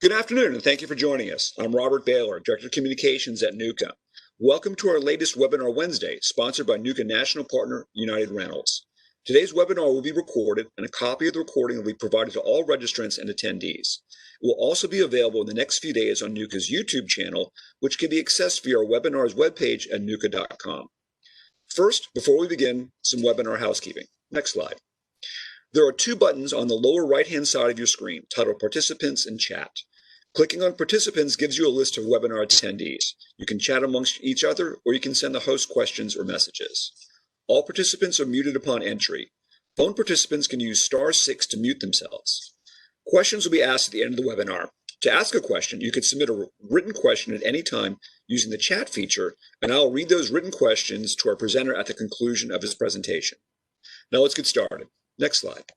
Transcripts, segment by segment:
Good afternoon, and thank you for joining us. I'm Robert Baylor, Director of Communications at NUCA. Welcome to our latest Webinar Wednesday, sponsored by NUCA National Partner United Rentals. Today's webinar will be recorded, and a copy of the recording will be provided to all registrants and attendees. It will also be available in the next few days on NUCA's YouTube channel, which can be accessed via our webinar's webpage at nuca.com. First, before we begin, some webinar housekeeping. Next slide. There are two buttons on the lower right-hand side of your screen titled Participants and Chat. Clicking on Participants gives you a list of webinar attendees. You can chat amongst each other, or you can send the host questions or messages. All participants are muted upon entry. Phone participants can use *6 to mute themselves. Questions will be asked at the end of the webinar. To ask a question, you can submit a written question at any time using the chat feature, and I'll read those written questions to our presenter at the conclusion of his presentation. Now let's get started. Next slide.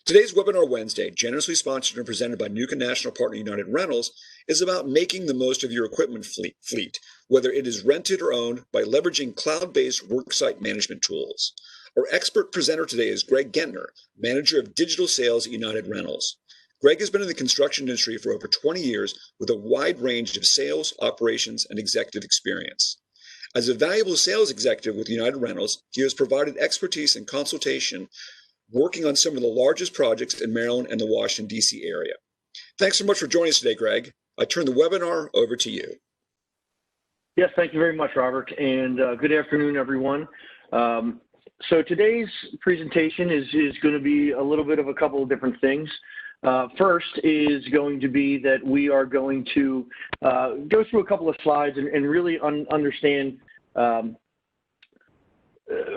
Today's Webinar Wednesday, generously sponsored and presented by NUCA National Partner United Rentals, is about making the most of your equipment fleet, whether it is rented or owned, by leveraging cloud-based worksite management tools. Our expert presenter today is Greg Gentner, Manager of Digital Sales at United Rentals. Greg has been in the construction industry for over 20 years with a wide range of sales, operations, and executive experience. As a valuable sales executive with United Rentals, he has provided expertise and consultation working on some of the largest projects in Maryland and the Washington, D.C. area. Thanks so much for joining us today, Greg. I turn the webinar over to you. Yes, thank you very much, Robert, and good afternoon, everyone. So today's presentation is going to be a little bit of a couple of different things. First is going to be that we are going to go through a couple of slides and really understand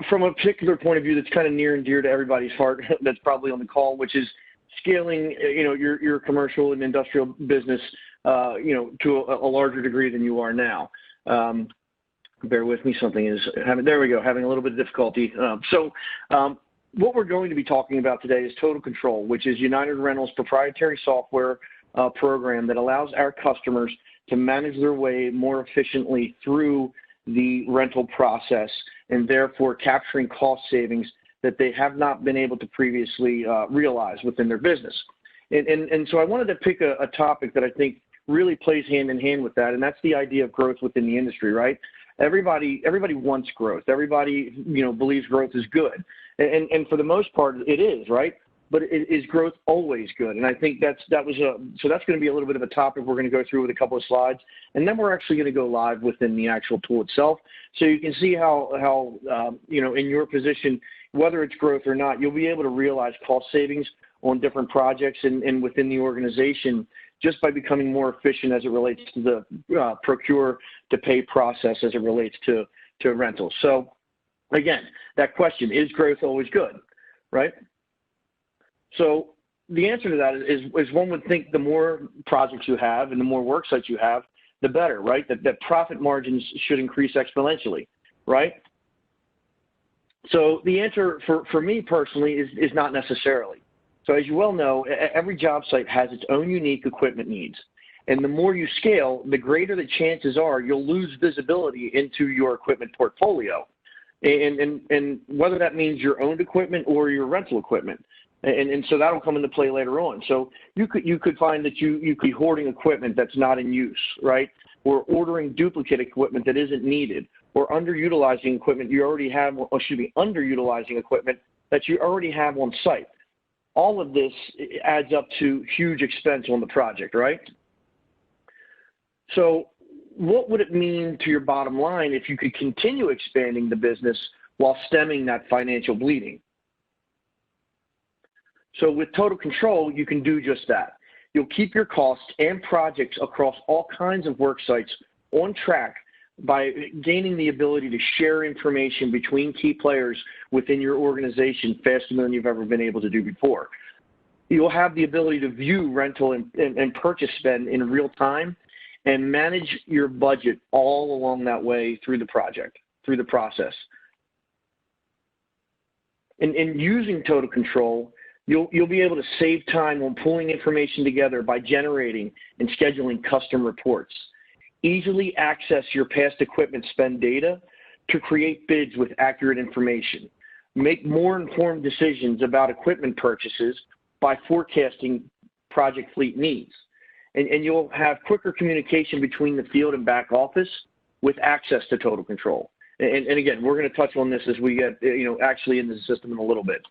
from a particular point of view that's kind of near and dear to everybody's heart that's probably on the call, which is scaling, your commercial and industrial business, to a larger degree than you are now. Bear with me, something is having a little bit of difficulty. What we're going to be talking about today is Total Control, which is United Rentals' proprietary software program that allows our customers to manage their way more efficiently through the rental process and therefore capturing cost savings that they have not been able to previously realize within their business. And so I wanted to pick a topic that I think really plays hand in hand with that, and that's the idea of growth within the industry, right? Everybody wants growth. Everybody, believes growth is good. And for the most part, it is, right? But is growth always good? And I think so that's going to be a little bit of a topic we're going to go through with a couple of slides, and then we're actually going to go live within the actual tool itself, so you can see how in your position, whether it's growth or not, you'll be able to realize cost savings on different projects and within the organization just by becoming more efficient as it relates to the procure to pay process as it relates to rentals. So again, that question, is growth always good, right? So the answer to that is one would think the more projects you have and the more work sites you have, the better, right? That profit margins should increase exponentially, right? So the answer for me personally is not necessarily. So as you well know, every job site has its own unique equipment needs. And the more you scale, the greater the chances are you'll lose visibility into your equipment portfolio. And whether that means your owned equipment or your rental equipment. And so that'll come into play later on. So you could find that you could be hoarding equipment that's not in use, right? Or ordering duplicate equipment that isn't needed, or underutilizing equipment you already have, or underutilizing equipment that you already have on site. All of this adds up to huge expense on the project, right? So what would it mean to your bottom line if you could continue expanding the business while stemming that financial bleeding? So with Total Control, you can do just that. You'll keep your costs and projects across all kinds of work sites on track by gaining the ability to share information between key players within your organization faster than you've ever been able to do before. You'll have the ability to view rental and purchase spend in real time and manage your budget all along that way through the process. In using Total Control, you'll be able to save time on pulling information together by generating and scheduling custom reports. Easily access your past equipment spend data to create bids with accurate information. Make more informed decisions about equipment purchases by forecasting project fleet needs. and you'll have quicker communication between the field and back office with access to total control. And again, we're going to touch on this as we get, actually into the system in a little bit.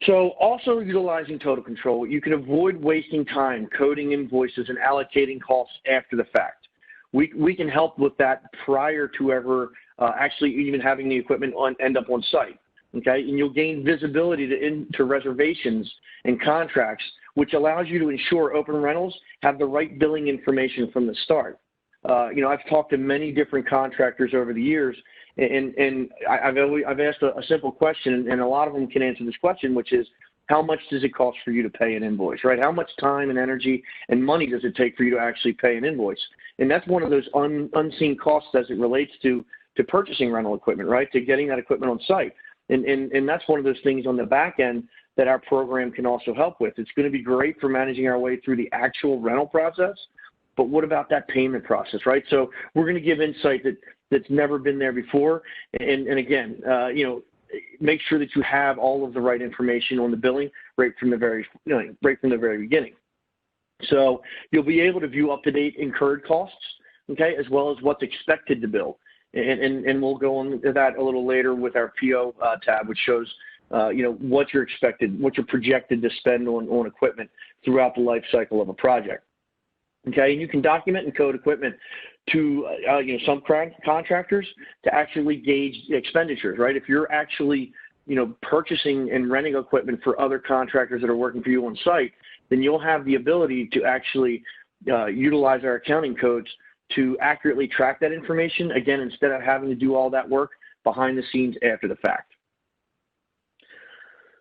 So also utilizing total control, you can avoid wasting time coding invoices and allocating costs after the fact. We can help with that prior to ever actually even having the equipment end up on site. Okay, and you'll gain visibility to reservations and contracts, which allows you to ensure open rentals have the right billing information from the start. I've talked to many different contractors over the years, and I've asked a simple question, and a lot of them can answer this question, which is, how much does it cost for you to pay an invoice, right? How much time and energy and money does it take for you to actually pay an invoice? And that's one of those unseen costs as it relates to purchasing rental equipment, right, to getting that equipment on site. And that's one of those things on the back end that our program can also help with. It's going to be great for managing our way through the actual rental process, but what about that payment process, right? So we're going to give insight that's never been there before. And again, make sure that you have all of the right information on the billing right from the very beginning. So you'll be able to view up-to-date incurred costs, okay, as well as what's expected to bill. And we'll go into that a little later with our PO tab, which shows, what you're projected to spend on equipment throughout the life cycle of a project. Okay, and you can document and code equipment to some contractors to actually gauge expenditures, right? If you're actually purchasing and renting equipment for other contractors that are working for you on site, then you'll have the ability to actually utilize our accounting codes to accurately track that information, again, instead of having to do all that work behind the scenes after the fact.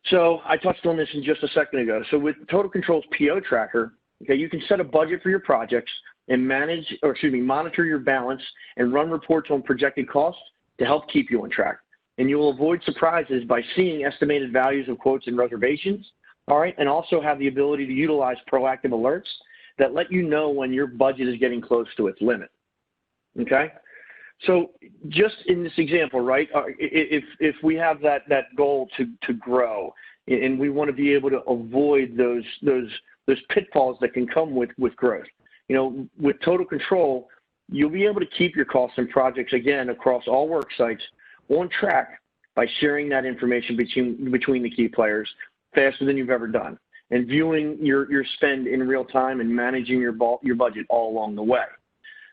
So I touched on this in just a second ago. So with Total Control's PO tracker, okay, you can set a budget for your projects and monitor your balance and run reports on projected costs to help keep you on track. And you will avoid surprises by seeing estimated values of quotes and reservations, all right, and also have the ability to utilize proactive alerts that let you know when your budget is getting close to its limit, okay? So just in this example, right, if we have that goal to grow and we want to be able to avoid those pitfalls that can come with growth, with Total Control, you'll be able to keep your costs and projects, again, across all work sites on track by sharing that information between the key players faster than you've ever done, and viewing your spend in real time and managing your budget all along the way.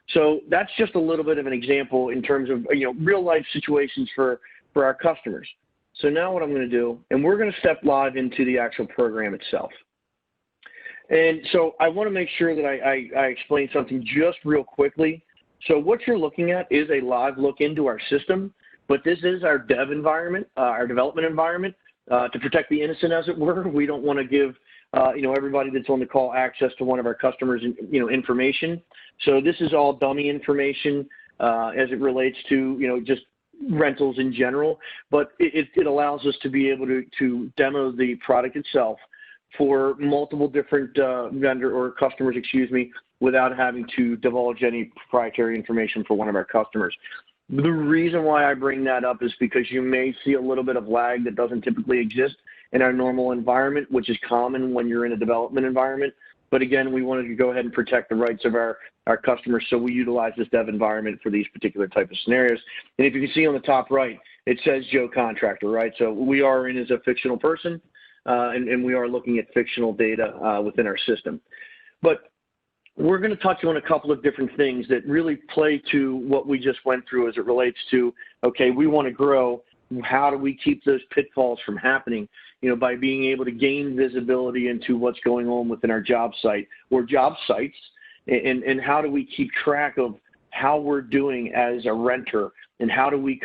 So that's just a little bit of an example in terms of real life situations for our customers. So now what I'm going to do, and we're going to step live into the actual program itself. And so I want to make sure that I explain something just real quickly. So what you're looking at is a live look into our system, but this is our dev environment, our development environment, to protect the innocent, as it were. We don't want to give everybody that's on the call access to one of our customers' information. So this is all dummy information as it relates to just rentals in general, but it allows us to be able to demo the product itself for multiple different vendor or customers, without having to divulge any proprietary information for one of our customers. The reason why I bring that up is because you may see a little bit of lag that doesn't typically exist in our normal environment, which is common when you're in a development environment. But again, we wanted to go ahead and protect the rights of our customers, so we utilize this dev environment for these particular type of scenarios. And if you can see on the top right, it says Joe Contractor, right? So we are in as a fictional person, and we are looking at fictional data within our system. But we're going to touch on a couple of different things that really play to what we just went through as it relates to, okay, we want to grow. How do we keep those pitfalls from happening? By being able to gain visibility into what's going on within our job site or job sites, and how do we keep track of how we're doing as a renter, and how do we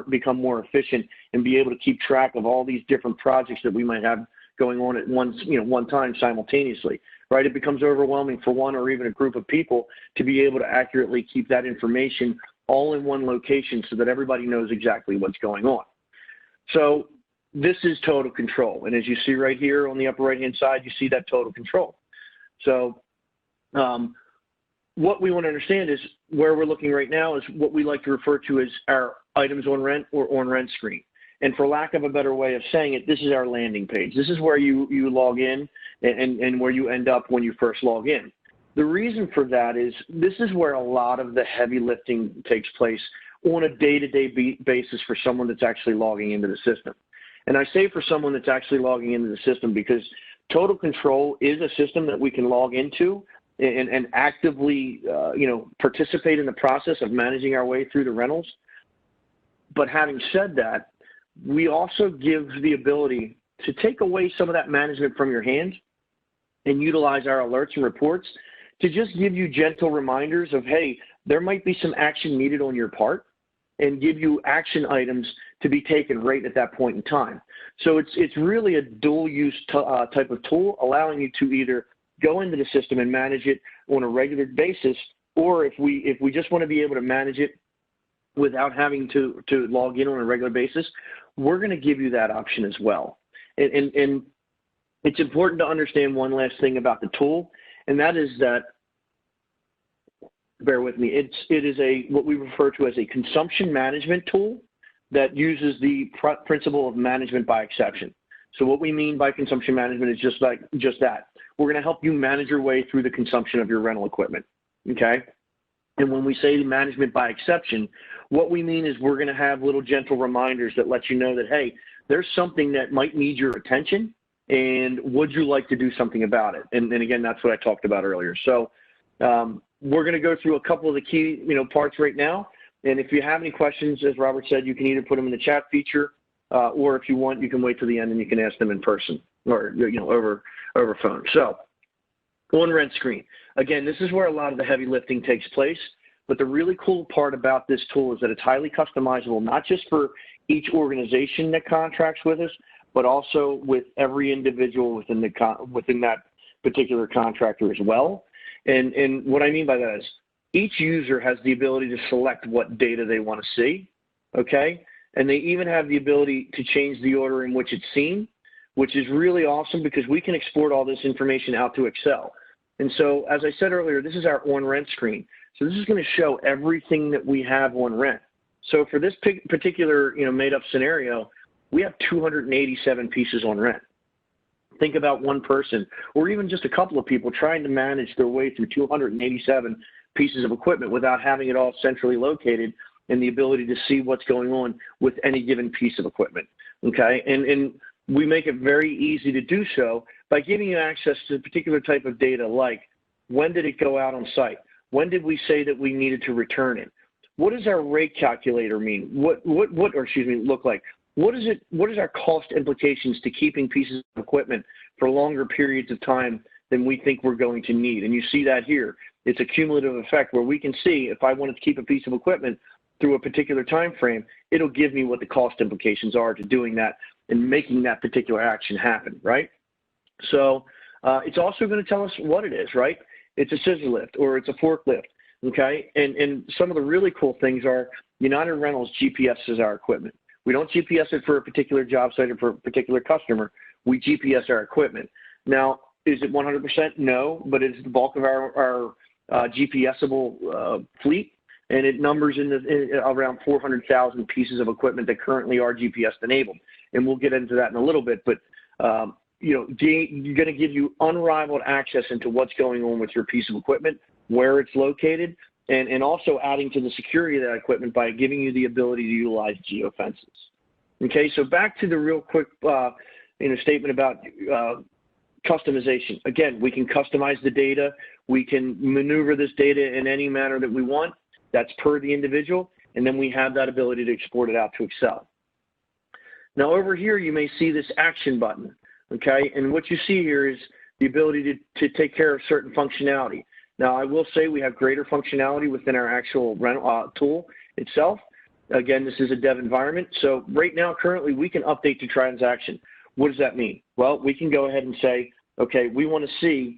become more efficient and be able to keep track of all these different projects that we might have going on at one time simultaneously, right? It becomes overwhelming for one or even a group of people to be able to accurately keep that information all in one location so that everybody knows exactly what's going on. So this is Total Control. And as you see right here on the upper right-hand side, you see that Total Control. So what we want to understand is where we're looking right now is what we like to refer to as our items on rent or on rent screen. And for lack of a better way of saying it, this is our landing page. This is where you log in and where you end up when you first log in. The reason for that is this is where a lot of the heavy lifting takes place on a day-to-day basis for someone that's actually logging into the system. And I say for someone that's actually logging into the system because Total Control is a system that we can log into and actively, participate in the process of managing our way through the rentals. But having said that, we also give the ability to take away some of that management from your hands and utilize our alerts and reports to just give you gentle reminders of, hey, there might be some action needed on your part, and give you action items to be taken right at that point in time. So it's really a dual use type of tool, allowing you to either go into the system and manage it on a regular basis, or if we just want to be able to manage it without having to log in on a regular basis, we're going to give you that option as well. And it's important to understand one last thing about the tool, and that is that, bear with me, it is what we refer to as a consumption management tool that uses the principle of management by exception. So what we mean by consumption management is just that. We're going to help you manage your way through the consumption of your rental equipment, okay? And when we say management by exception, what we mean is we're going to have little gentle reminders that let you know that, hey, there's something that might need your attention, and would you like to do something about it? And again, that's what I talked about earlier. So we're going to go through a couple of the key parts right now. And if you have any questions, as Robert said, you can either put them in the chat feature, or if you want, you can wait till the end and you can ask them in person or over phone. So on rent screen, again, this is where a lot of the heavy lifting takes place. But the really cool part about this tool is that it's highly customizable, not just for each organization that contracts with us, but also with every individual within that particular contractor as well. And what I mean by that is each user has the ability to select what data they want to see, okay? And they even have the ability to change the order in which it's seen, which is really awesome because we can export all this information out to Excel. And so, as I said earlier, this is our on rent screen. So this is going to show everything that we have on rent. So for this particular made up scenario, we have 287 pieces on rent. Think about one person or even just a couple of people trying to manage their way through 287 pieces of equipment without having it all centrally located and the ability to see what's going on with any given piece of equipment, okay? And we make it very easy to do so by giving you access to a particular type of data like when did it go out on site? When did we say that we needed to return it? What does our rate calculator mean? Look like? What is our cost implications to keeping pieces of equipment for longer periods of time than we think we're going to need? And you see that here. It's a cumulative effect where we can see if I wanted to keep a piece of equipment through a particular time frame, it'll give me what the cost implications are to doing that and making that particular action happen, right? So it's also going to tell us what it is, right? It's a scissor lift or it's a forklift, okay? And some of the really cool things are United Rentals GPSs our equipment. We don't GPS it for a particular job site or for a particular customer. We GPS our equipment. Now, is it 100%? No, but it's the bulk of our GPSable fleet, and it numbers around 400,000 pieces of equipment that currently are GPS enabled. And we'll get into that in a little bit, but you're going to give you unrivaled access into what's going on with your piece of equipment, where it's located, and also adding to the security of that equipment by giving you the ability to utilize geofences. Okay, so back to the real quick statement about customization. Again, we can customize the data. We can maneuver this data in any manner that we want. That's per the individual, and then we have that ability to export it out to Excel. Now over here, you may see this action button, okay? And what you see here is the ability to take care of certain functionality. Now, I will say we have greater functionality within our actual rental tool itself. Again, this is a dev environment. So right now, currently, we can update the transaction. What does that mean? Well, we can go ahead and say, okay, we want to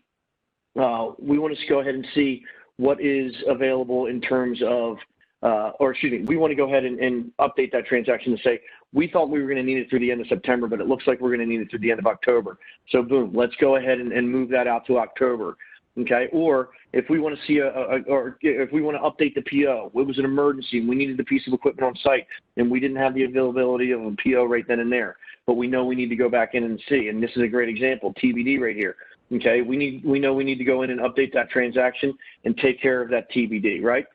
go ahead and see what is available in terms of, we want to go ahead and update that transaction to say, we thought we were going to need it through the end of September, but it looks like we're going to need it through the end of October. So boom, let's go ahead and move that out to October. Okay, or if we want to see or if we want to update the PO, it was an emergency and we needed the piece of equipment on site and we didn't have the availability of a PO right then and there. but we know we need to go back in and see. And this is a great example, TBD right here. Okay, we know we need to go in and update that transaction and take care of that TBD, right?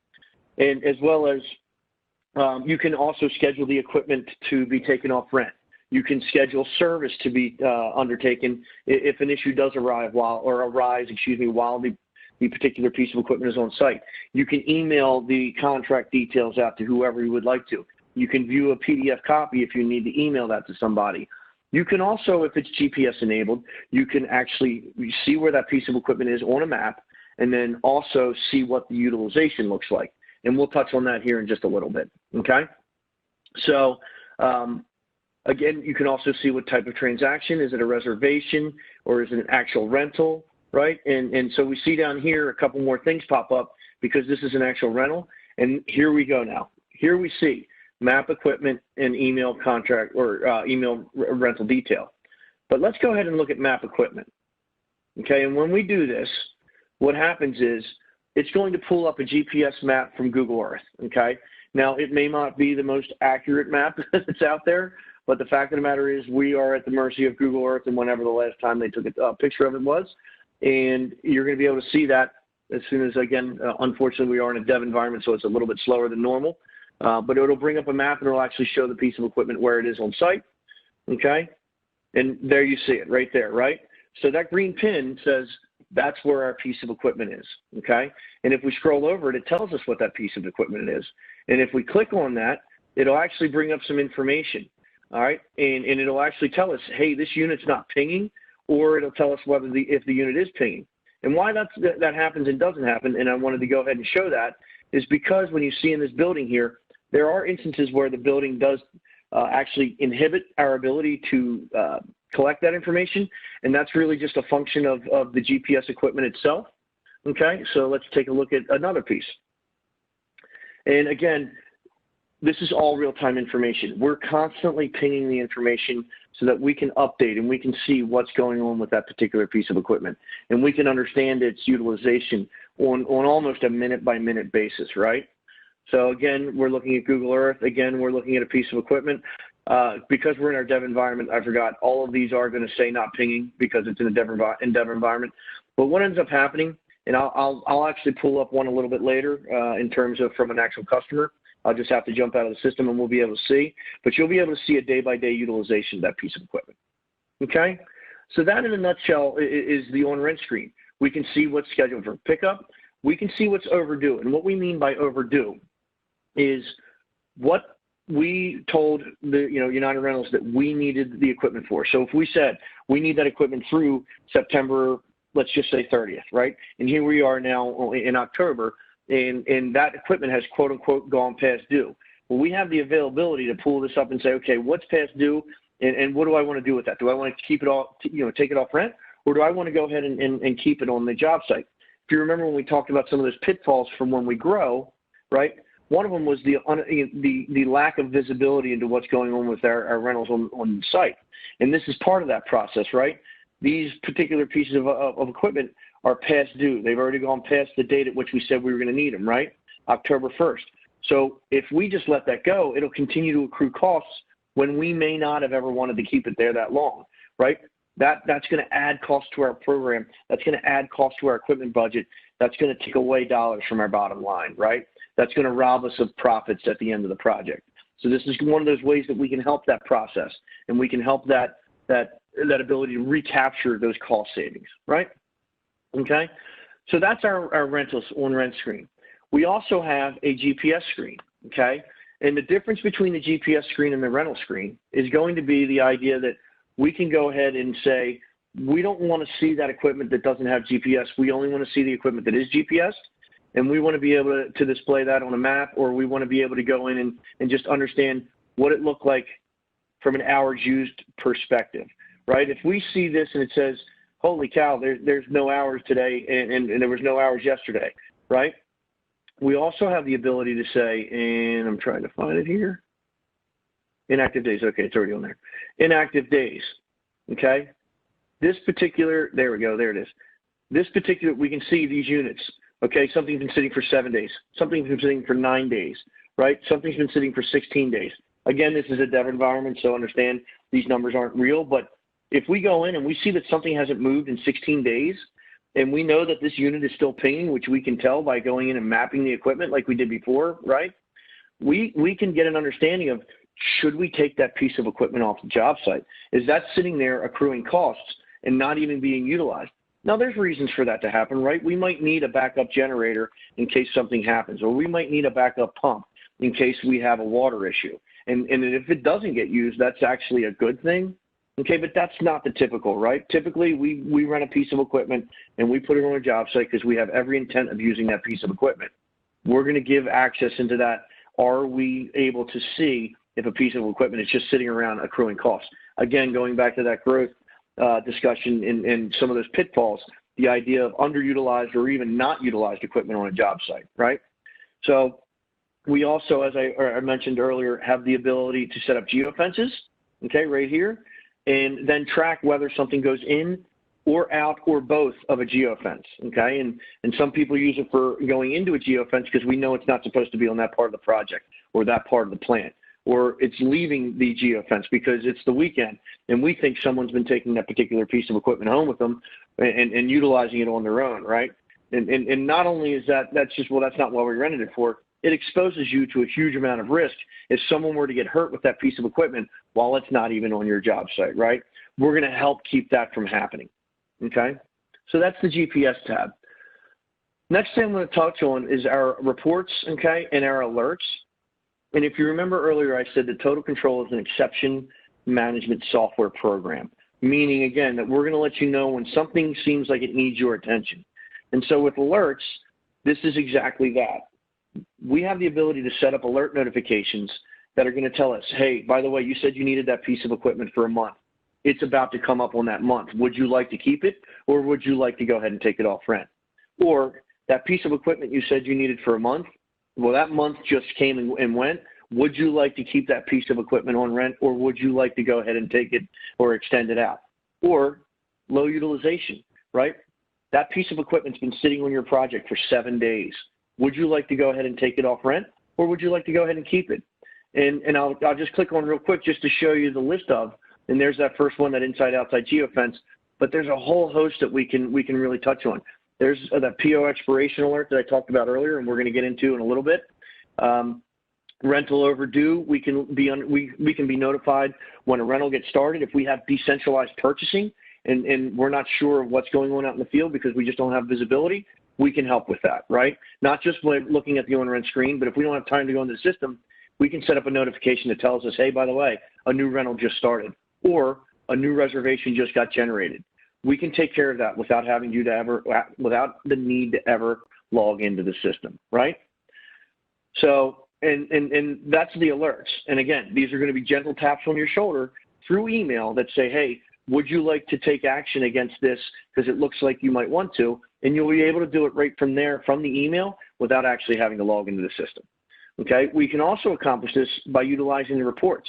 And as well as you can also schedule the equipment to be taken off rent. You can schedule service to be undertaken if an issue does arise while the particular piece of equipment is on site. You can email the contract details out to whoever you would like to. You can view a PDF copy if you need to email that to somebody. You can also, if it's GPS enabled, you can actually see where that piece of equipment is on a map and then also see what the utilization looks like. And we'll touch on that here in just a little bit, okay? So, again, you can also see what type of transaction. Is it a reservation or is it an actual rental, right? And so we see down here a couple more things pop up because this is an actual rental. And here we go now. Here we see map equipment and email contract or email rental detail. But let's go ahead and look at map equipment, okay? And when we do this, what happens is it's going to pull up a GPS map from Google Earth, okay? Now, it may not be the most accurate map that's out there, but the fact of the matter is we are at the mercy of Google Earth and whenever the last time they took a picture of it was. And you're going to be able to see that as soon as, again, unfortunately, we are in a dev environment, so it's a little bit slower than normal. But it'll bring up a map and it'll actually show the piece of equipment where it is on site, okay? And there you see it right there, right? So that green pin says that's where our piece of equipment is, okay? And if we scroll over it, it tells us what that piece of equipment is. And if we click on that, it'll actually bring up some information, all right? And it'll actually tell us, hey, this unit's not pinging, or it'll tell us whether if the unit is pinging. And why that happens and doesn't happen, and I wanted to go ahead and show that, is because when you see in this building here, there are instances where the building does actually inhibit our ability to collect that information, and that's really just a function of the GPS equipment itself. Okay, so let's take a look at another piece. And again, this is all real-time information. We're constantly pinging the information so that we can update and we can see what's going on with that particular piece of equipment, and we can understand its utilization on almost a minute-by-minute basis, right? So again, we're looking at Google Earth. Again, we're looking at a piece of equipment. Because we're in our dev environment, I forgot, all of these are going to say not pinging because it's in a dev environment. But what ends up happening, and I'll actually pull up one a little bit later in terms of from an actual customer. I'll just have to jump out of the system and we'll be able to see. But you'll be able to see a day-by-day utilization of that piece of equipment. Okay? So that in a nutshell is the on-rent screen. We can see what's scheduled for pickup. We can see what's overdue. And what we mean by overdue is what we told the United Rentals that we needed the equipment for. So if we said we need that equipment through September, let's just say 30th, right? And here we are now in October, and that equipment has quote unquote gone past due. Well, we have the availability to pull this up and say, okay, what's past due, and what do I want to do with that? Do I want to keep it all, take it off rent, or do I want to go ahead and keep it on the job site? If you remember when we talked about some of those pitfalls from when we grow, right? One of them was the lack of visibility into what's going on with our rentals on site. And this is part of that process, right? These particular pieces of equipment are past due. They've already gone past the date at which we said we were going to need them, right? October 1st. So if we just let that go, it'll continue to accrue costs when we may not have ever wanted to keep it there that long, right? That's going to add cost to our program. That's going to add cost to our equipment budget. That's going to take away dollars from our bottom line, right? That's going to rob us of profits at the end of the project. So this is one of those ways that we can help that process, and we can help that ability to recapture those cost savings, right? Okay, so that's our rentals on rent screen. We also have a GPS screen, okay? And the difference between the GPS screen and the rental screen is going to be the idea that we can go ahead and say, we don't want to see that equipment that doesn't have GPS. We only want to see the equipment that is GPS. And we want to be able to display that on a map, or we want to be able to go in and just understand what it looked like from an hours used perspective, right? If we see this and it says, holy cow, there's no hours today and there was no hours yesterday, right? We also have the ability to say, and I'm trying to find it here, inactive days. Okay, it's already on there. Inactive days, okay? This particular, there we go, there it is. This particular, we can see these units. Okay, something's been sitting for 7 days. Something's been sitting for 9 days, right? Something's been sitting for 16 days. Again, this is a dev environment, so understand these numbers aren't real, but if we go in and we see that something hasn't moved in 16 days, and we know that this unit is still pinging, which we can tell by going in and mapping the equipment like we did before, right? We can get an understanding of, should we take that piece of equipment off the job site? Is that sitting there accruing costs and not even being utilized? Now, there's reasons for that to happen, right? We might need a backup generator in case something happens, or we might need a backup pump in case we have a water issue. And if it doesn't get used, that's actually a good thing. Okay, but that's not the typical, right? Typically, we rent a piece of equipment and we put it on a job site because we have every intent of using that piece of equipment. We're going to give access into that. Are we able to see if a piece of equipment is just sitting around accruing costs? Again, going back to that growth discussion and some of those pitfalls, the idea of underutilized or even not utilized equipment on a job site, right? So we also, as I mentioned earlier, have the ability to set up geofences, okay, right here, and then track whether something goes in or out or both of a geofence, okay? And some people use it for going into a geofence because we know it's not supposed to be on that part of the project or that part of the plant, or it's leaving the geofence because it's the weekend and we think someone's been taking that particular piece of equipment home with them and utilizing it on their own, right? And not only is that's just, well, that's not what we rented it for. It exposes you to a huge amount of risk if someone were to get hurt with that piece of equipment while it's not even on your job site, right? We're going to help keep that from happening, okay? So that's the GPS tab. Next thing I'm going to touch on is our reports, okay, and our alerts. And if you remember earlier, I said that Total Control is an exception management software program, meaning, again, that we're going to let you know when something seems like it needs your attention. And so with alerts, this is exactly that. We have the ability to set up alert notifications that are going to tell us, hey, by the way, you said you needed that piece of equipment for a month. It's about to come up on that month. Would you like to keep it, or would you like to go ahead and take it off rent? Or that piece of equipment you said you needed for a month, well, that month just came and went. Would you like to keep that piece of equipment on rent, or would you like to go ahead and take it or extend it out? Or low utilization, right? That piece of equipment's been sitting on your project for 7 days. Would you like to go ahead and take it off rent, or would you like to go ahead and keep it? And I'll just click on real quick just to show you the list of, and there's that first one, that inside-outside geofence, but there's a whole host that we can really touch on. There's that PO expiration alert that I talked about earlier, and we're going to get into in a little bit. Rental overdue, we can be notified when a rental gets started. If we have decentralized purchasing and we're not sure of what's going on out in the field because we just don't have visibility, we can help with that, right? Not just when looking at the on-rent screen, but if we don't have time to go into the system, we can set up a notification that tells us, hey, by the way, a new rental just started, or a new reservation just got generated. We can take care of that without without the need to ever log into the system, right? So, and that's the alerts. And again, these are going to be gentle taps on your shoulder through email that say, hey, would you like to take action against this because it looks like you might want to? And you'll be able to do it right from there, from the email, without actually having to log into the system. Okay, we can also accomplish this by utilizing the reports.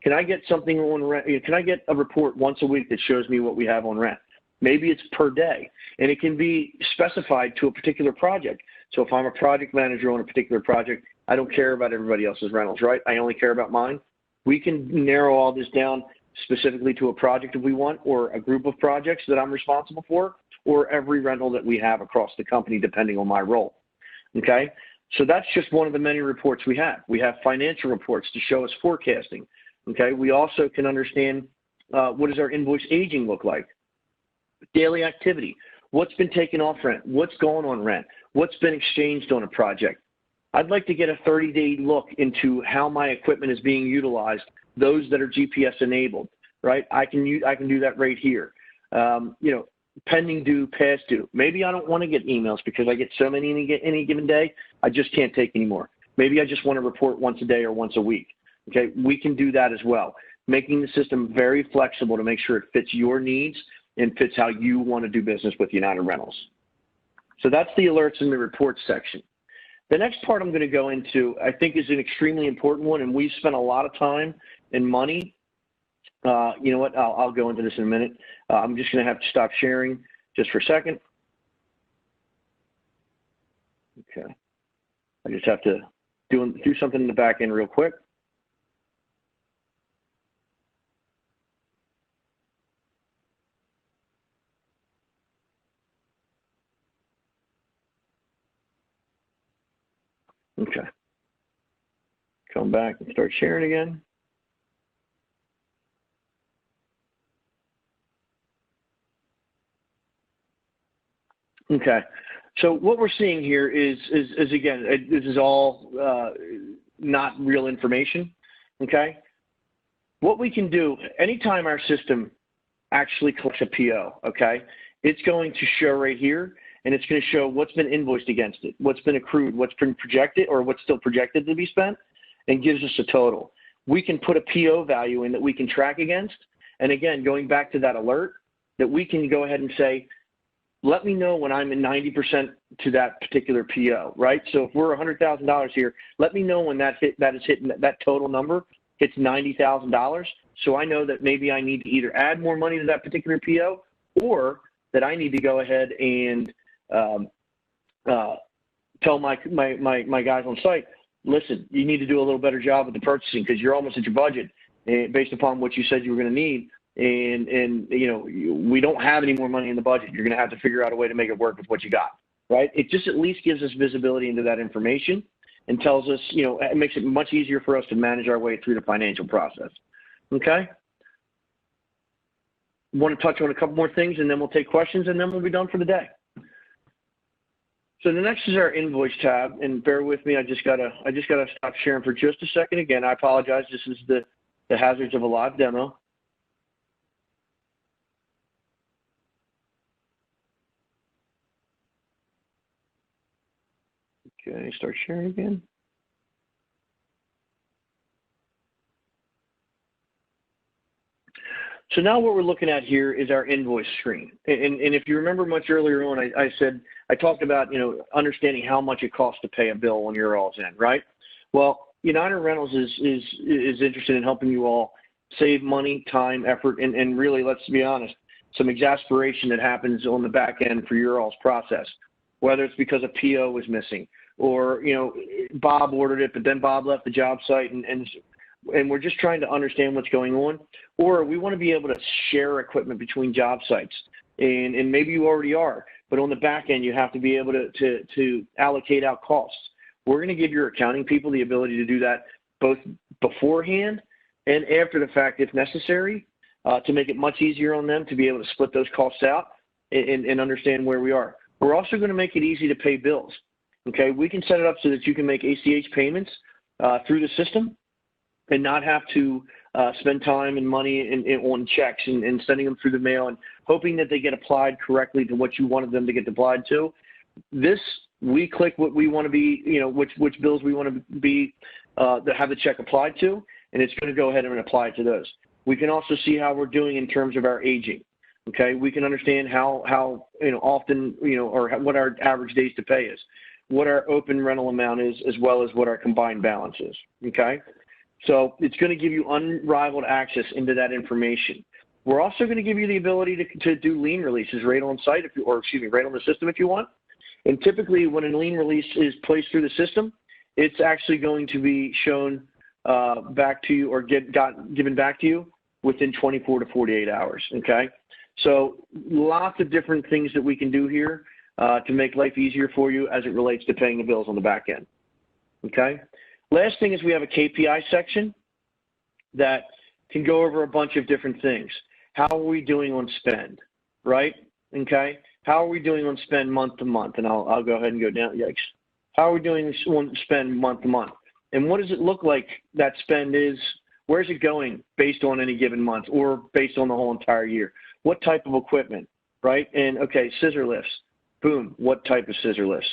Can I get something on rent? Can I get a report once a week that shows me what we have on rent? Maybe it's per day, and it can be specified to a particular project. So if I'm a project manager on a particular project, I don't care about everybody else's rentals, right? I only care about mine. We can narrow all this down specifically to a project if we want, or a group of projects that I'm responsible for, or every rental that we have across the company, depending on my role, okay? So that's just one of the many reports we have. We have financial reports to show us forecasting, okay? We also can understand what does our invoice aging look like, daily activity, what's been taken off rent, what's going on rent, what's been exchanged on a project. I'd like to get a 30-day look into how my equipment is being utilized, those that are GPS enabled, right? I can do that right here. You know, pending due, past due. Maybe I don't want to get emails because I get so many any given day, I just can't take anymore. Maybe I just want to report once a day or once a week. Okay, we can do that as well, making the system very flexible to make sure it fits your needs and fits how you want to do business with United Rentals. So that's the alerts in the reports section. The next part I'm going to go into, I think, is an extremely important one, and we've spent a lot of time and money. You know what? I'll go into this in a minute. I'm just going to have to stop sharing just for a second. Okay. I just have to do something in the back end real quick. Okay. Come back and start sharing again. Okay. So what we're seeing here is again, this is all not real information. Okay. What we can do, anytime our system actually collects a PO, okay, it's going to show right here, and it's going to show what's been invoiced against it, what's been accrued, what's been projected, or what's still projected to be spent, and gives us a total. We can put a PO value in that we can track against, and again, going back to that alert, that we can go ahead and say, let me know when I'm in 90% to that particular PO, right? So if we're $100,000 here, let me know when that total number hits $90,000, so I know that maybe I need to either add more money to that particular PO, or that I need to go ahead and tell my guys on site, listen, you need to do a little better job with the purchasing because you're almost at your budget based upon what you said you were going to need. And you know, we don't have any more money in the budget. You're going to have to figure out a way to make it work with what you got, right? It just at least gives us visibility into that information and tells us, you know, it makes it much easier for us to manage our way through the financial process. Okay? Want to touch on a couple more things, and then we'll take questions, and then we'll be done for the day. So the next is our Invoice tab, and bear with me. I just gotta stop sharing for just a second. Again, I apologize. This is the hazards of a live demo. Okay, start sharing again. So now what we're looking at here is our invoice screen. And if you remember much earlier on, I talked about, you know, understanding how much it costs to pay a bill when you're all's in, right? Well, United Rentals is interested in helping you all save money, time, effort, and really, let's be honest, some exasperation that happens on the back end for your all's process, whether it's because a PO was missing, or, you know, Bob ordered it, but then Bob left the job site, and we're just trying to understand what's going on, or we want to be able to share equipment between job sites, and maybe you already are, but on the back end, you have to be able to allocate out costs. We're going to give your accounting people the ability to do that both beforehand and after the fact if necessary, to make it much easier on them to be able to split those costs out and understand where we are. We're also going to make it easy to pay bills. Okay, we can set it up so that you can make ACH payments through the system and not have to spend time and money on checks and sending them through the mail and hoping that they get applied correctly to what you wanted them to get applied to. This, we click what we want to be, you know, which bills we want to be, that have the check applied to, and it's going to go ahead and apply to those. We can also see how we're doing in terms of our aging. Okay, we can understand how you know, often, you know, or what our average days to pay is, what our open rental amount is, as well as what our combined balance is, okay? So it's going to give you unrivaled access into that information. We're also going to give you the ability to do lien releases right on site, right on the system if you want. And typically when a lien release is placed through the system, it's actually going to be shown back to you or given back to you within 24 to 48 hours, okay? So lots of different things that we can do here to make life easier for you as it relates to paying the bills on the back end, okay? Last thing is we have a KPI section that can go over a bunch of different things. How are we doing on spend, right? Okay, how are we doing on spend month to month? And I'll go ahead and go down, yikes. How are we doing on spend month to month? And what does it look like that spend is, where's it going based on any given month or based on the whole entire year? What type of equipment, right? And okay, scissor lifts. Boom, what type of scissor lifts?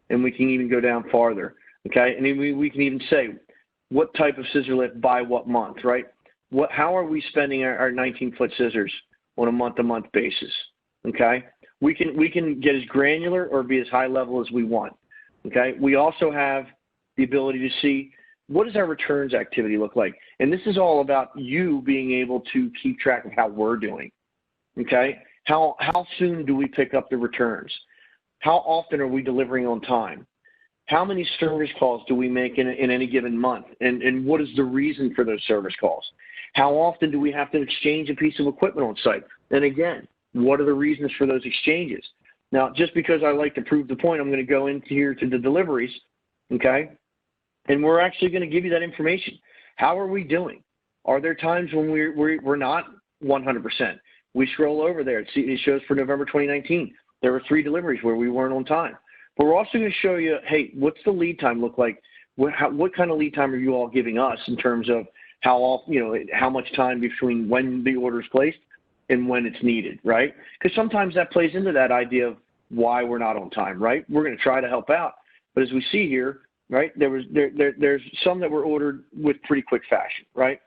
And we can even go down farther, okay? And we can even say what type of scissor lift by what month, right? How are we spending our 19-foot scissors on a month-to-month basis, okay? We can get as granular or be as high level as we want, okay? We also have the ability to see what does our returns activity look like? And this is all about you being able to keep track of how we're doing, okay? How soon do we pick up the returns? How often are we delivering on time? How many service calls do we make in any given month? And what is the reason for those service calls? How often do we have to exchange a piece of equipment on site? And again, what are the reasons for those exchanges? Now, just because I like to prove the point, I'm going to go into here to the deliveries, okay? And we're actually going to give you that information. How are we doing? Are there times when we're not 100%? We scroll over there. It shows for November 2019. There were 3 deliveries where we weren't on time. But we're also going to show you, hey, what's the lead time look like? What kind of lead time are you all giving us in terms of how much time between when the order is placed and when it's needed, right? Because sometimes that plays into that idea of why we're not on time, right? We're going to try to help out. But as we see here, right, there's some that were ordered with pretty quick fashion, right?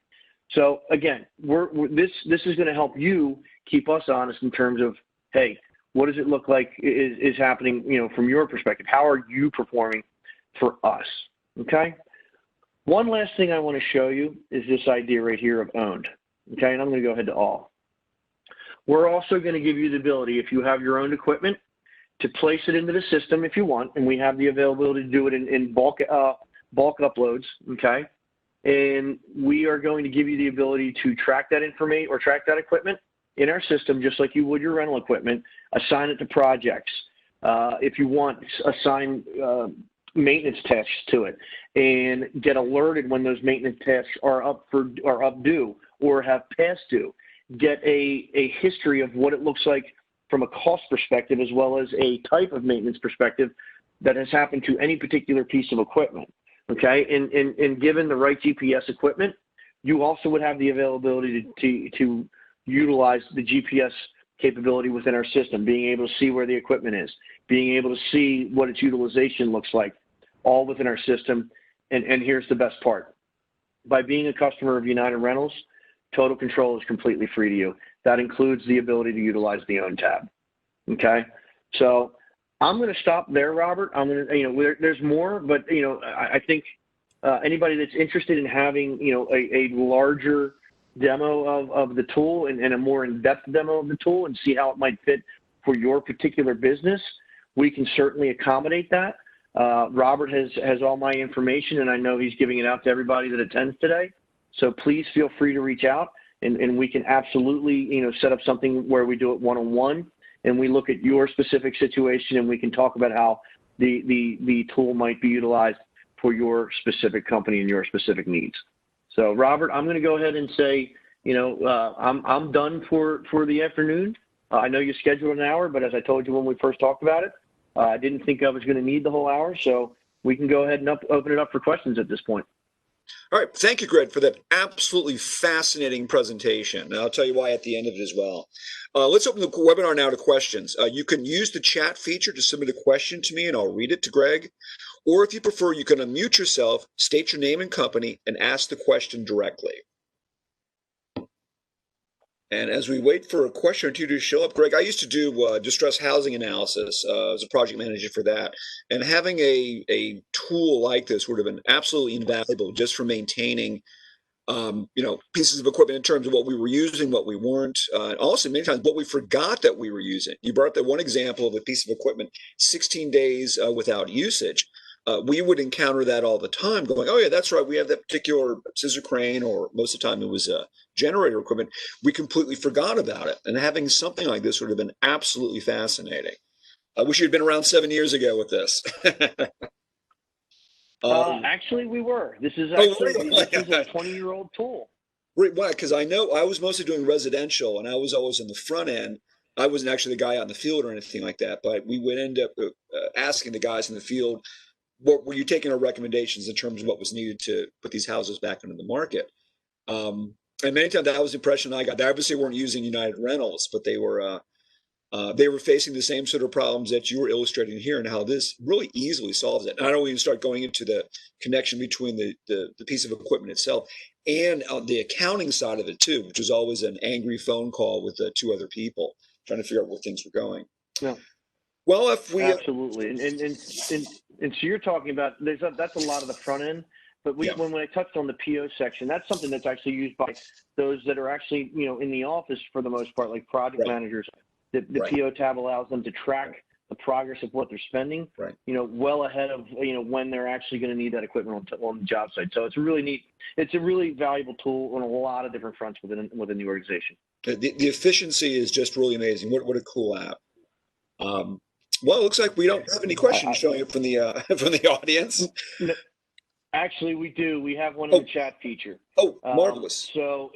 So again, this is going to help you keep us honest in terms of, hey, what does it look like is happening, from your perspective? How are you performing for us? Okay. One last thing I want to show you is this idea right here of owned. Okay, and I'm going to go ahead to all. We're also going to give you the ability, if you have your owned equipment, to place it into the system if you want, and we have the availability to do it in bulk uploads. Okay. And we are going to give you the ability to track that information or track that equipment in our system, just like you would your rental equipment, assign it to projects. If you want, assign maintenance tasks to it and get alerted when those maintenance tasks are due or have past due. Get a history of what it looks like from a cost perspective as well as a type of maintenance perspective that has happened to any particular piece of equipment. Okay, and given the right GPS equipment, you also would have the availability to utilize the GPS capability within our system, being able to see where the equipment is, being able to see what its utilization looks like, all within our system. And here's the best part. By being a customer of United Rentals, total control is completely free to you. That includes the ability to utilize the Own tab. Okay, so I'm going to stop there, Robert. I'm going to, there's more, but I think anybody that's interested in having a larger demo of the tool and a more in-depth demo of the tool and see how it might fit for your particular business, we can certainly accommodate that. Robert has all my information, and I know he's giving it out to everybody that attends today. So please feel free to reach out, and we can absolutely set up something where we do it one-on-one. And we look at your specific situation, and we can talk about how the tool might be utilized for your specific company and your specific needs. So, Robert, I'm going to go ahead and say, I'm done for the afternoon. I know you scheduled an hour, but as I told you when we first talked about it, I didn't think I was going to need the whole hour. So we can go ahead and open it up for questions at this point. All right. Thank you, Greg, for that absolutely fascinating presentation. And I'll tell you why at the end of it as well. Let's open the webinar now to questions. You can use the chat feature to submit a question to me, and I'll read it to Greg. Or if you prefer, you can unmute yourself, state your name and company, and ask the question directly. And as we wait for a question or two to show up, Greg, I used to do distress housing analysis as a project manager for that. And having a tool like this would have been absolutely invaluable just for maintaining, pieces of equipment in terms of what we were using, what we weren't, and also many times what we forgot that we were using. You brought up that one example of a piece of equipment, 16 days without usage. We would encounter that all the time going, oh yeah, that's right. We have that particular scissor crane, or most of the time it was generator equipment. We completely forgot about it. And having something like this would have been absolutely fascinating. I wish you'd been around 7 years ago with this. Actually, we were. This is actually this is a 20-year-old tool. Right, why? Because I know I was mostly doing residential, and I was always in the front end. I wasn't actually the guy out in the field or anything like that, but we would end up asking the guys in the field, what were you taking our recommendations in terms of what was needed to put these houses back into the market? And many times that was the impression I got. They obviously weren't using United Rentals, but they were facing the same sort of problems that you were illustrating here, and how this really easily solves it. And I don't even start going into the connection between the piece of equipment itself and the accounting side of it too, which was always an angry phone call with 2 other people trying to figure out where things were going. Yeah. Well, if we absolutely, and so you're talking about that's a lot of the front end, but when I touched on the PO section, that's something that's actually used by those that are actually in the office for the most part, like project managers. The PO tab allows them to track the progress of what they're spending, well ahead of when they're actually going to need that equipment on the job site. So it's really neat. It's a really valuable tool on a lot of different fronts within the organization. The efficiency is just really amazing. What a cool app. Well, it looks like we don't have any questions showing up from the audience. Actually, we do. We have one in the chat feature. Oh, marvelous. So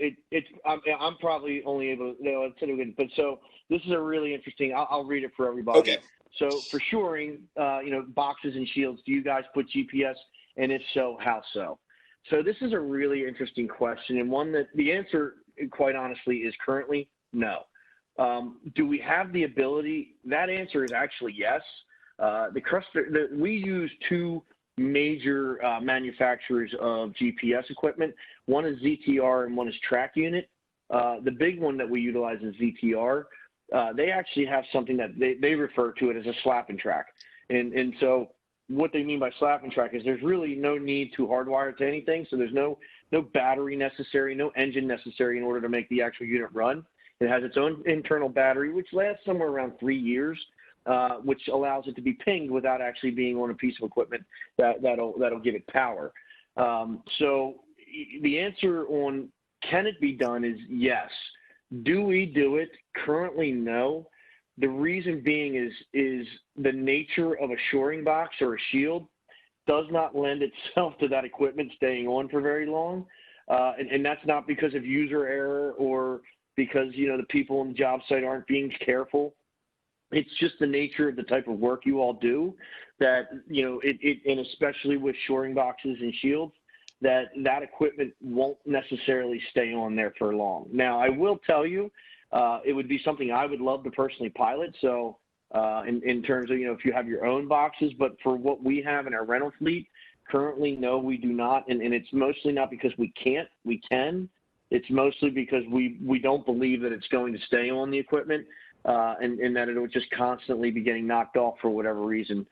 I'm probably only able to, no, but so this is a really interesting, I'll read it for everybody. Okay. So for shoring, boxes and shields, do you guys put GPS? And if so, how so? So this is a really interesting question, and one that the answer, quite honestly, is currently no. Do we have the ability? That answer is actually yes. We use two major manufacturers of GPS equipment. One is ZTR and one is Track Unit. The big one that we utilize is ZTR. They actually have something that they refer to it as a slap and track. And so what they mean by slap and track is there's really no need to hardwire it to anything. So there's no battery necessary, no engine necessary in order to make the actual unit run. It has its own internal battery, which lasts somewhere around 3 years. Which allows it to be pinged without actually being on a piece of equipment that'll give it power. So the answer on can it be done is yes. Do we do it? Currently, no. The reason being is the nature of a shoring box or a shield does not lend itself to that equipment staying on for very long. And that's not because of user error or because, the people on the job site aren't being careful. It's just the nature of the type of work you all do that, and especially with shoring boxes and shields, that equipment won't necessarily stay on there for long. Now, I will tell you, it would be something I would love to personally pilot. So in terms of, if you have your own boxes, but for what we have in our rental fleet, currently, no, we do not. And it's mostly not because we can't, we can. It's mostly because we don't believe that it's going to stay on the equipment. And that it would just constantly be getting knocked off for whatever reason,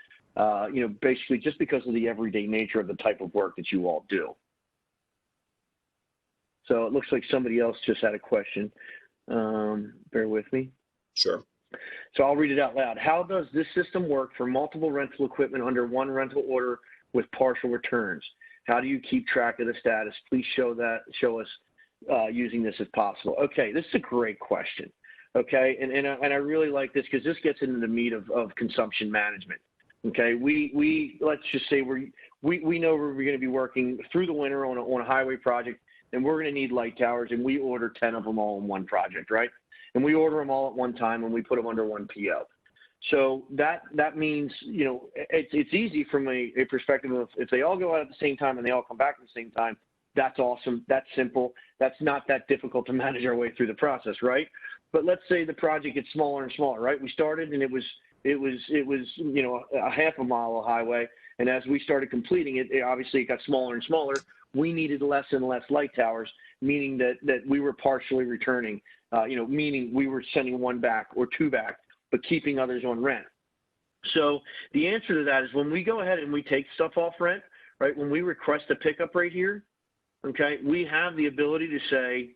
basically just because of the everyday nature of the type of work that you all do. So it looks like somebody else just had a question. Bear with me. Sure. So I'll read it out loud. How does this system work for multiple rental equipment under one rental order with partial returns? How do you keep track of the status? Please show us using this if possible. Okay, this is a great question. Okay, and I really like this because this gets into the meat of consumption management. Okay, we let's just say we know we're going to be working through the winter on a highway project, and we're going to need light towers, and we order 10 of them all in one project, right? And we order them all at one time, and we put them under one PO. So that means it's easy from a perspective of if they all go out at the same time and they all come back at the same time. That's awesome. That's simple. That's not that difficult to manage our way through the process, right? But let's say the project gets smaller and smaller, right? We started and it was a half a mile of highway, and as we started completing it, obviously it got smaller and smaller. We needed less and less light towers, meaning that we were partially returning, meaning we were sending one back or two back, but keeping others on rent. So the answer to that is when we go ahead and we take stuff off rent, right? When we request a pickup right here, okay, we have the ability to say.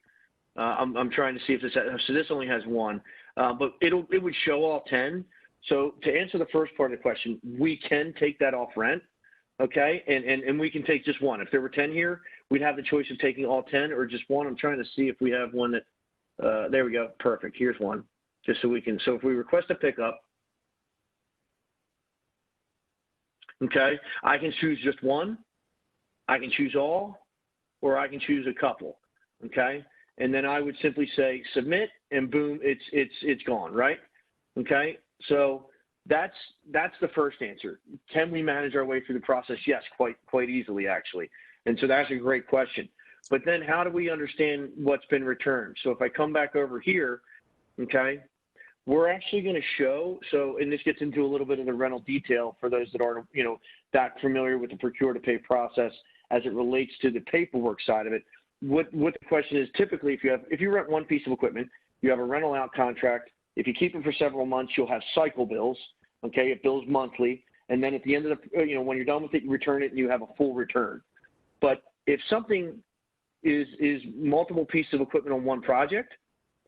I'm trying to see if so this only has one, but it would show all 10. So to answer the first part of the question, we can take that off rent, okay? And we can take just one. If there were 10 here, we'd have the choice of taking all 10 or just one. I'm trying to see if we have one that, there we go, perfect, here's one. Just so we can, so if we request a pickup, okay, I can choose just one, I can choose all, or I can choose a couple, okay? And then I would simply say submit, and boom, it's gone, right? Okay, so that's the first answer. Can we manage our way through the process? Yes, quite easily actually. And so that's a great question. But then how do we understand what's been returned? So if I come back over here, okay, we're actually going to show. So, and this gets into a little bit of the rental detail for those that aren't that familiar with the procure to pay process as it relates to the paperwork side of it. What the question is, typically if you rent one piece of equipment, you have a rental out contract. If you keep it for several months, you'll have cycle bills. Okay, it bills monthly, and then at the end of the when you're done with it, you return it and you have a full return. But if something is multiple pieces of equipment on one project,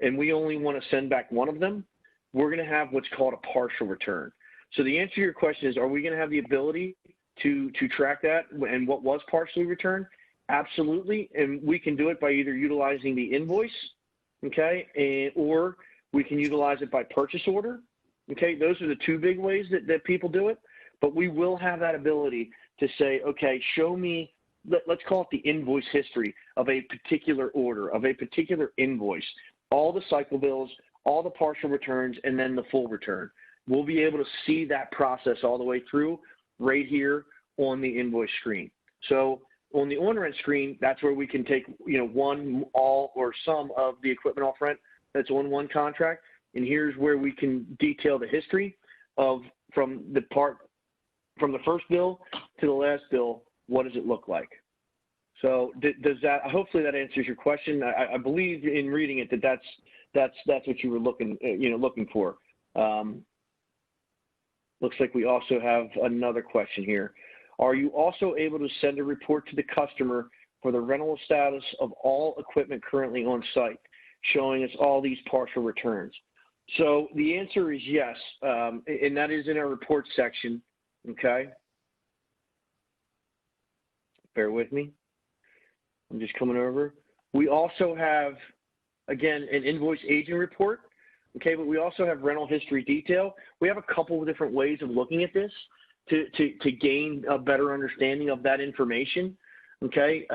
and we only want to send back one of them, we're going to have what's called a partial return. So the answer to your question is, are we going to have the ability to track that and what was partially returned? Absolutely, and we can do it by either utilizing the invoice, okay, or we can utilize it by purchase order, okay. Those are the two big ways that people do it, but we will have that ability to say, okay, show me let's call it the invoice history of a particular order, of a particular invoice, all the cycle bills, all the partial returns, and then the full return. We'll be able to see that process all the way through right here on the invoice screen. So on the on rent screen, that's where we can take, one, all, or some of the equipment off rent that's on one contract. And here's where we can detail the history of from the first bill to the last bill. What does it look like? So does that, hopefully that answers your question. I believe in reading it that's what you were looking for. Looks like we also have another question here. Are you also able to send a report to the customer for the rental status of all equipment currently on site, showing us all these partial returns? So the answer is yes, and that is in our report section, okay? Bear with me. I'm just coming over. We also have, again, an invoice aging report, okay, but we also have rental history detail. We have a couple of different ways of looking at this to gain a better understanding of that information, okay?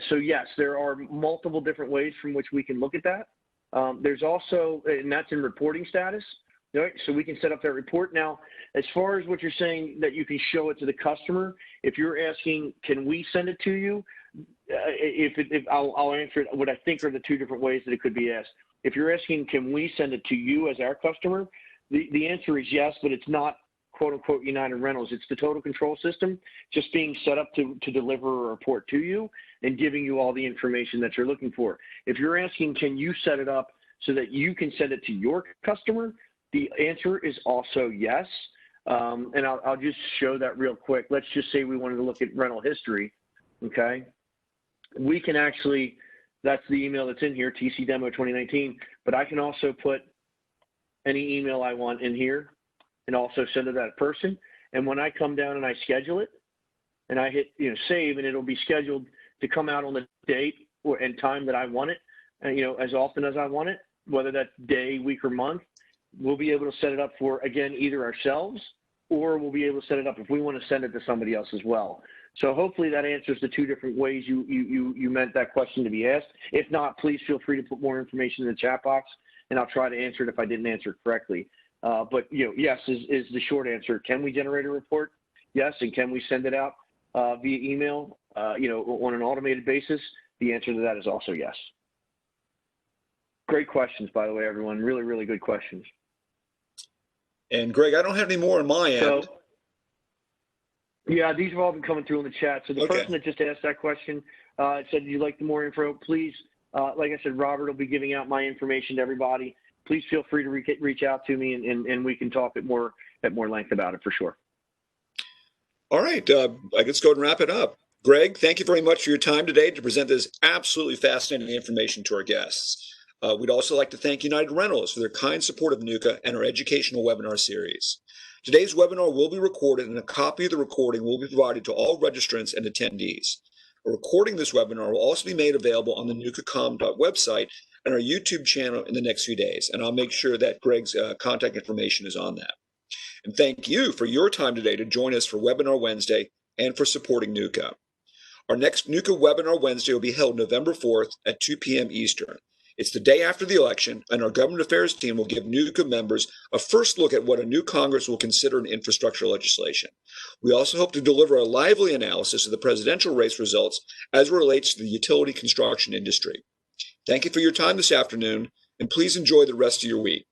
So yes, there are multiple different ways from which we can look at that. There's also, and that's in reporting status, right? So we can set up that report. Now, as far as what you're saying that you can show it to the customer, if you're asking, can we send it to you? I'll answer it, what I think are the two different ways that it could be asked. If you're asking, can we send it to you as our customer? The answer is yes, but it's not quote unquote United Rentals. It's the total control system just being set up to deliver a report to you and giving you all the information that you're looking for. If you're asking, can you set it up so that you can send it to your customer? The answer is also yes. And I'll just show that real quick. Let's just say we wanted to look at rental history, okay? We can actually, that's the email that's in here, TC Demo 2019, but I can also put any email I want in here and also send to that person. And when I come down and I schedule it and I hit, save, and it'll be scheduled to come out on the date and time that I want it, as often as I want it, whether that's day, week, or month, we'll be able to set it up for, again, either ourselves or we'll be able to set it up if we want to send it to somebody else as well. So hopefully that answers the two different ways you meant that question to be asked. If not, please feel free to put more information in the chat box, and I'll try to answer it if I didn't answer it correctly. But yes is the short answer. Can we generate a report? Yes, and can we send it out via email? On an automated basis? The answer to that is also yes. Great questions, by the way, everyone. Really, really good questions. And Greg, I don't have any more on my end. Yeah, these have all been coming through in the chat. So the person that just asked that question said, "You'd like more info? Please." Like I said, Robert will be giving out my information to everybody. Please feel free to reach out to me, and we can talk at more length about it for sure. All right, I guess go ahead and wrap it up. Greg, thank you very much for your time today to present this absolutely fascinating information to our guests. We'd also like to thank United Rentals for their kind support of NUCA and our educational webinar series. Today's webinar will be recorded, and a copy of the recording will be provided to all registrants and attendees. A recording of this webinar will also be made available on the NUCACom website and our YouTube channel in the next few days, and I'll make sure that Greg's contact information is on that. And thank you for your time today to join us for Webinar Wednesday and for supporting NUCA. Our next NUCA Webinar Wednesday will be held November 4th at 2 p.m. Eastern. It's the day after the election, and our government affairs team will give NUCA members a first look at what a new Congress will consider in infrastructure legislation. We also hope to deliver a lively analysis of the presidential race results as it relates to the utility construction industry. Thank you for your time this afternoon, and please enjoy the rest of your week.